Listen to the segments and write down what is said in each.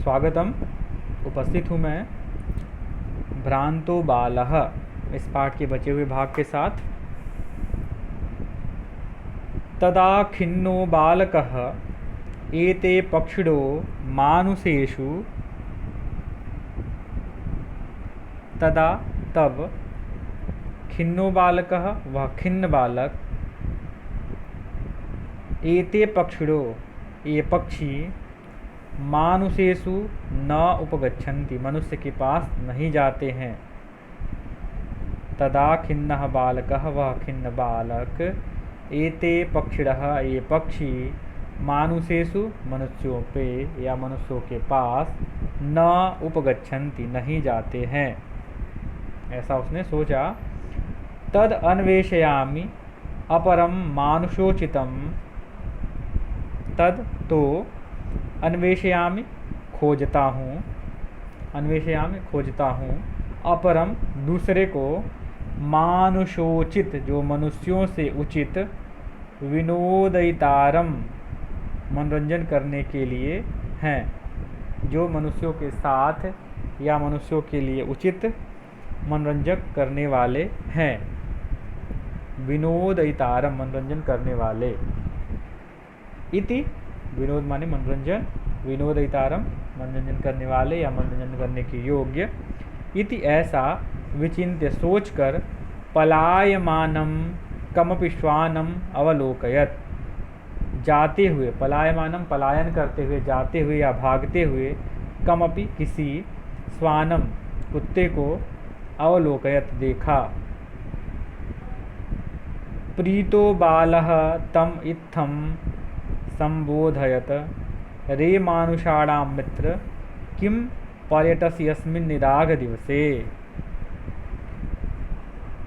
स्वागतम। उपस्थित हूँ मैं भ्रांतो बालः इस पाठ के बचे हुए भाग के साथ। तदा खिन्नो बालकः एते पक्षिणो मानुषेषु। तदा तब खिन्नो बालकः वह खिन्न बालक, एते पक्षिणो ये पक्षी, मानुषेषु न उपगच्छन्ति मनुष्य के पास नहीं जाते हैं। तदा खिन्नः बालकः वह खिन्न बालक, एते पक्षिणः ये पक्षी, मानुषेषु मनुष्यों पे या मनुष्यों के पास, न उपगच्छन्ति नहीं जाते हैं। ऐसा उसने सोचा। तद अन्वेषयामि अपरम मानुषोचितम। तद तो अन्वेषयामि खोजता हूँ, अन्वेषयामि खोजता हूँ, अपरम दूसरे को, मानुषोचित जो मनुष्यों से उचित, विनोदयितारम मनोरंजन करने के लिए हैं, जो मनुष्यों के साथ या मनुष्यों के लिए उचित मनोरंजक करने वाले हैं। विनोदयितारम मनोरंजन करने वाले। इति विनोद माने मनोरंजन, विनोदयितारम मनोरंजन करने वाले या मनोरंजन करने के योग्य। इति ऐसा विचिन्त्य सोचकर, पलायमानं कमपि श्वानम अवलोकयत जाते हुए, पलायमानं पलायन करते हुए, जाते हुए या भागते हुए, कमपि किसी, श्वानम कुत्ते को, अवलोकयत देखा। प्रीतो बालः तम इत्थं संबोधयत, रे मानुषाणां मित्र किं पर्यटसि अस्मिन् निदाघ दिवसे।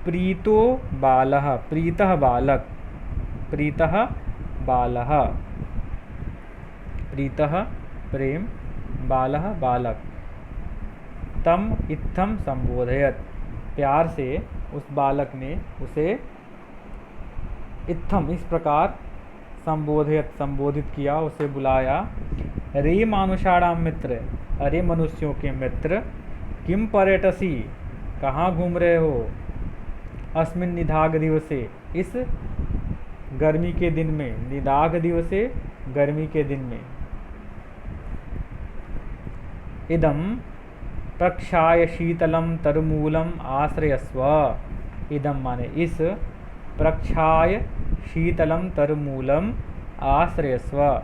प्रीतो बालः प्रीतः बालक, प्रीतः बालः, प्रीतः प्रेम, बालः बालक, तम इत्थम संबोधयत प्यार से उस बालक ने उसे इत्थम इस प्रकार संबोधयत संबोधित किया, उसे बुलाया। रे मानुषाणाम मित्र अरे मनुष्यों के मित्र, किम पर्यटसी कहाँ घूम रहे हो, अस्मिन् निदाघ दिवसे इस गर्मी के दिन में, निदाघ दिवसे गर्मी के दिन में। इदम प्रक्षाय शीतलम तरुमूलम आश्रयस्व। इदम माने इस, प्रक्षाय शीतलम तरुमूलम आश्रयस्व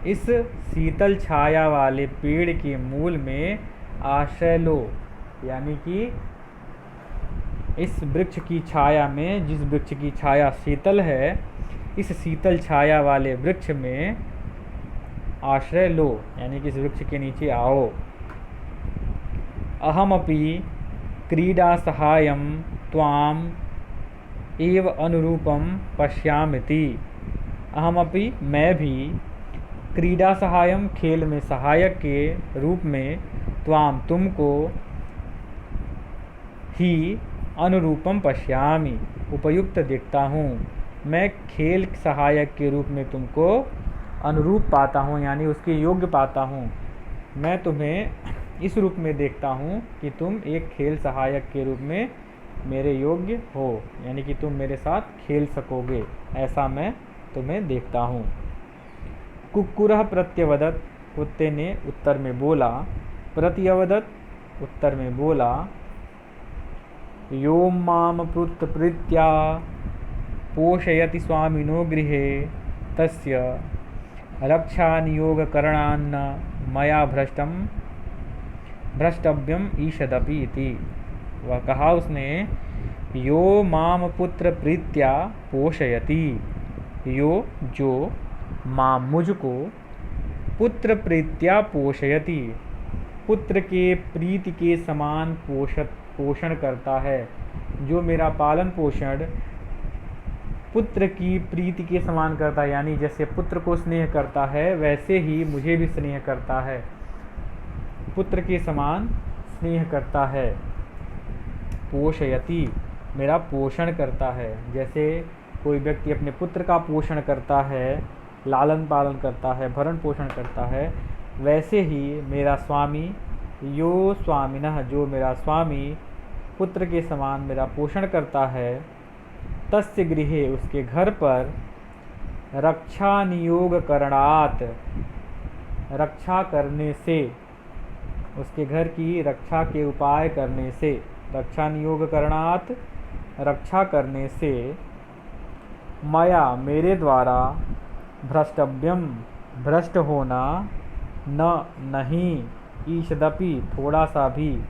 इस शीतल छाया वाले पेड़ के मूल में आश्रय लो, यानी कि इस वृक्ष की छाया में, जिस वृक्ष की छाया शीतल है, इस शीतल छाया वाले वृक्ष में आश्रय लो, यानी कि इस वृक्ष के नीचे आओ। अहमपि क्रीडा सहायम त्वाम एव अनुरूपम पश्यामिति। अहमपि मैं भी, क्रीडा सहायम खेल में सहायक के रूप में, त्वाम तुमको, ही अनुरूपम पश्यामि उपयुक्त देखता हूँ। मैं खेल सहायक के रूप में तुमको अनुरूप पाता हूँ, यानी उसके योग्य पाता हूँ। मैं तुम्हें इस रूप में देखता हूँ कि तुम एक खेल सहायक के रूप में मेरे योग्य हो, यानी कि तुम मेरे साथ खेल सकोगे, ऐसा मैं तुम्हें देखता हूँ। कुक्कुरः प्रत्यवदत् कुत्ते ने उत्तर में बोला, प्रत्यवदत् उत्तर में बोला, यो माम प्रीत्या पोषयति स्वामिनो गृहे तस्य रक्षानियोगकरणान्न मया भ्रष्टव्यम ईषदपि इति। वह कहा उसने, यो माम पुत्र प्रीत्या पोषयति, यो जो, माम मुझको, पुत्र प्रीत्या पोषयति पुत्र के प्रीति के समान पोषण करता है, जो मेरा पालन पोषण पुत्र की प्रीति के समान करता है, यानी जैसे पुत्र को स्नेह करता है वैसे ही मुझे भी स्नेह करता है, पुत्र के समान स्नेह करता है। पोषयति मेरा पोषण करता है, जैसे कोई व्यक्ति अपने पुत्र का पोषण करता है, लालन पालन करता है, भरण पोषण करता है, वैसे ही मेरा स्वामी यो स्वामिनः जो मेरा स्वामी पुत्र के समान मेरा पोषण करता है, तस्य गृहे उसके घर पर रक्षा नियोग करणात रक्षा करने से, उसके घर की रक्षा के उपाय करने से, रक्षा नियोग करणात रक्षा करने से, मया मेरे द्वारा भ्रष्टव्यम भ्रष्ट होना न नहीं ईषदपि थोड़ा सा भी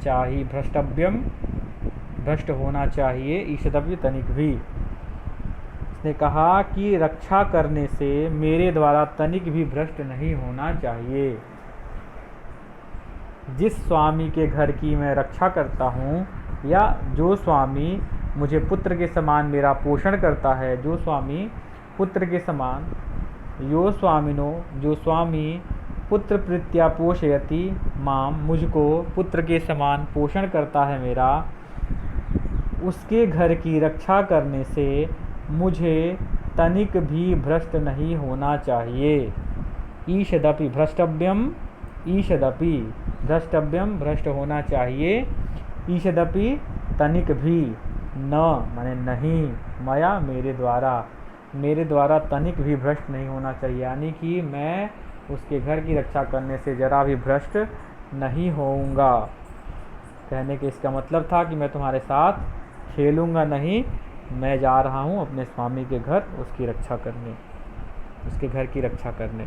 चाहिए, भ्रष्टव्यम भ्रष्ट होना चाहिए, ईषदपि तनिक भी। उसने कहा कि रक्षा करने से मेरे द्वारा तनिक भी भ्रष्ट नहीं होना चाहिए। जिस स्वामी के घर की मैं रक्षा करता हूँ, या जो स्वामी मुझे पुत्र के समान मेरा पोषण करता है, जो स्वामी पुत्र के समान, यो स्वामिनो जो स्वामी पुत्र प्रीत्या पोषयति माम मुझको पुत्र के समान पोषण करता है मेरा, उसके घर की रक्षा करने से मुझे तनिक भी भ्रष्ट नहीं होना चाहिए। ईषदपि भ्रष्टव्यम, ईषदपि भ्रष्टव्यम भ्रष्ट होना चाहिए, ईषदपि तनिक भी, न माने नहीं, मया मेरे द्वारा तनिक भी भ्रष्ट नहीं होना चाहिए, यानी कि मैं उसके घर की रक्षा करने से जरा भी भ्रष्ट नहीं होऊंगा। कहने के इसका मतलब था कि मैं तुम्हारे साथ खेलूंगा नहीं, मैं जा रहा हूँ अपने स्वामी के घर उसकी रक्षा करने, उसके घर की रक्षा करने।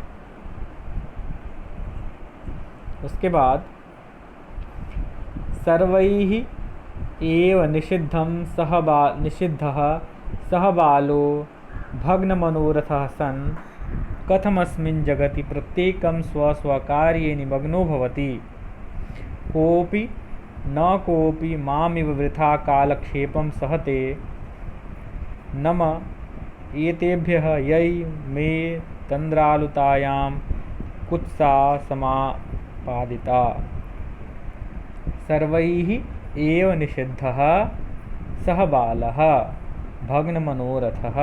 उसके बाद सर्वैः एव निषिद्धः सहबालो भग्नमनोरथः सन् कथमस्मिन् जगति प्रत्येकं स्वस्वकार्ये निमग्नो भवति। कोऽपि मामिव वृथा कालक्षेपं सहते नम एतेभ्यः यै मे तन्द्रालुतायां कुत्सा समापादिता। सर्वैः एव निषिद्धः सः बालः भग्नमनोरथः।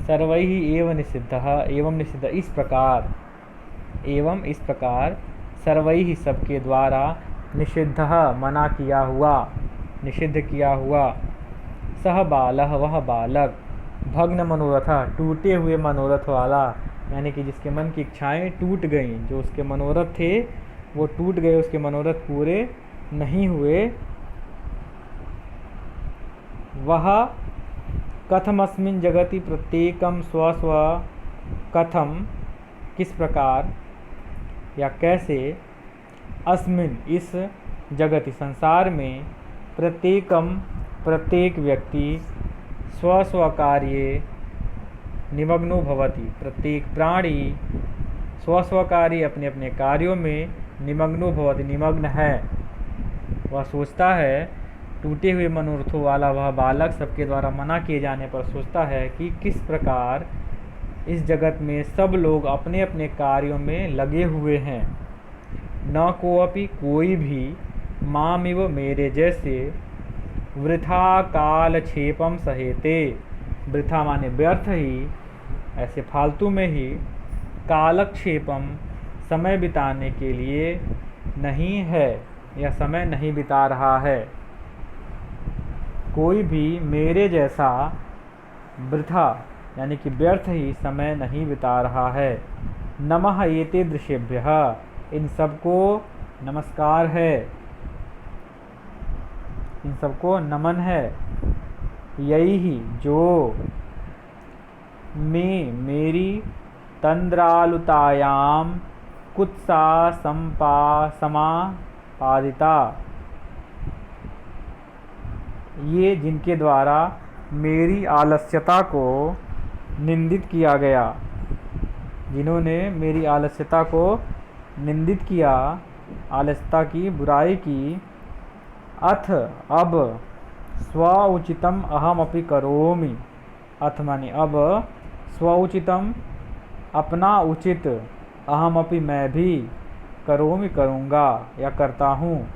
सर्वैः एव निषिद्धः, एवं निषिद्ध इस प्रकार, एवं इस प्रकार, सर्वैः सबके द्वारा, निषिद्धः मना किया हुआ, निषिद्ध किया हुआ, सह बालः वह बालक, भग्न मनोरथ टूटे हुए मनोरथ वाला, यानी कि जिसके मन की इच्छाएं टूट गईं, जो उसके मनोरथ थे वो टूट गए, उसके मनोरथ पूरे नहीं हुए, वह कथमस्मिन् जगति प्रत्येकम स्वस्व, कथम किस प्रकार या कैसे, अस्मिन् इस जगति संसार में, प्रत्येकम प्रत्येक व्यक्ति, स्वस्व कार्ये निमग्नो भवति प्रत्येक प्राणी स्वस्व कार्य अपने अपने कार्यों में निमग्नो भवति निमग्न है, वह सोचता है, टूटे हुए मनोरथों वाला वह बालक सबके द्वारा मना किए जाने पर सोचता है कि किस प्रकार इस जगत में सब लोग अपने अपने कार्यों में लगे हुए हैं। न कोअपि कोई भी मामिव मेरे जैसे वृथा कालक्षेपम सहेते, वृथा माने व्यर्थ ही, ऐसे फालतू में ही, कालक्षेपम समय बिताने के लिए नहीं है या समय नहीं बिता रहा है। कोई भी मेरे जैसा वृथा यानी कि व्यर्थ ही समय नहीं बिता रहा है। नमः एते दृश्येभ्यः, इन सबको नमस्कार है, इन सबको नमन है। यही जो मेरी तंद्रालुतायाम कुत्सा समापादिता, ये जिनके द्वारा मेरी आलस्यता को निंदित किया गया, जिन्होंने मेरी आलस्यता को निंदित किया, आलस्यता की बुराई की, अथ अब स्वउचितम अहमपि करोमि, अथ माने अब स्वउचितम अपना उचित, अहमपि मैं भी, करोमि करूँगा या करता हूँ,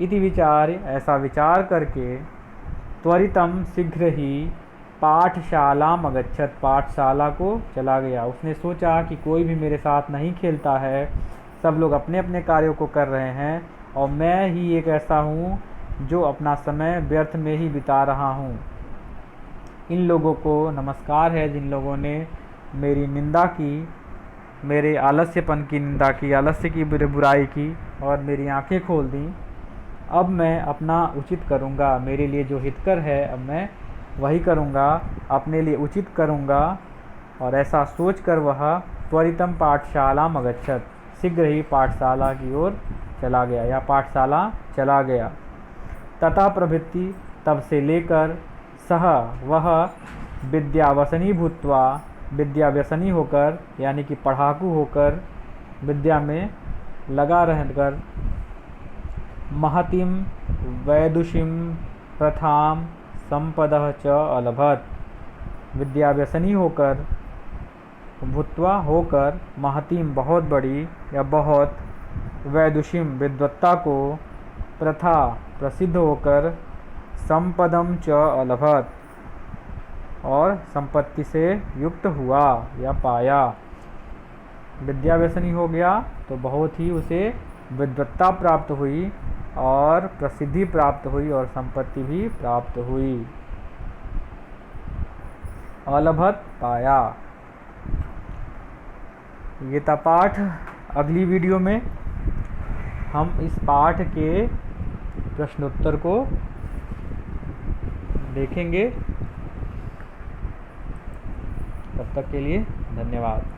इति विचार ऐसा विचार करके, त्वरितम शीघ्र ही, पाठशाला मगच्छत, पाठशाला को चला गया। उसने सोचा कि कोई भी मेरे साथ नहीं खेलता है, सब लोग अपने अपने कार्यों को कर रहे हैं और मैं ही एक ऐसा हूँ जो अपना समय व्यर्थ में ही बिता रहा हूँ। इन लोगों को नमस्कार है जिन लोगों ने मेरी निंदा की, मेरे आलस्यपन की निंदा की, आलस्य की बुराई की और मेरी आंखें खोल दी। अब मैं अपना उचित करूँगा, मेरे लिए जो हितकर है अब मैं वही करूँगा, अपने लिए उचित करूँगा। और ऐसा सोचकर वह त्वरितम पाठशाला मगच्छत, शीघ्र ही पाठशाला की ओर चला गया या पाठशाला चला गया। तथा प्रभृति, तब से लेकर, सह वह विद्यावसनी भूत्वा, विद्या व्यसनी होकर यानी कि पढ़ाकू होकर, विद्या में लगा रहकर, महतिम वैदुषीम प्रथाम संपदः च अलभत, विद्या व्यसनी होकर, भूत्वा होकर, महतिम बहुत बड़ी या बहुत, वैदुषीम विद्वत्ता को, प्रथा प्रसिद्ध होकर, संपदम च अलभत और संपत्ति से युक्त हुआ या पाया। विद्या व्यसनी हो गया तो बहुत ही उसे विद्वत्ता प्राप्त हुई और प्रसिद्धि प्राप्त हुई और संपत्ति भी प्राप्त हुई। अलभत पाया। ये था पाठ। अगली वीडियो में हम इस पाठ के प्रश्नोत्तर को देखेंगे। तब तक के लिए धन्यवाद।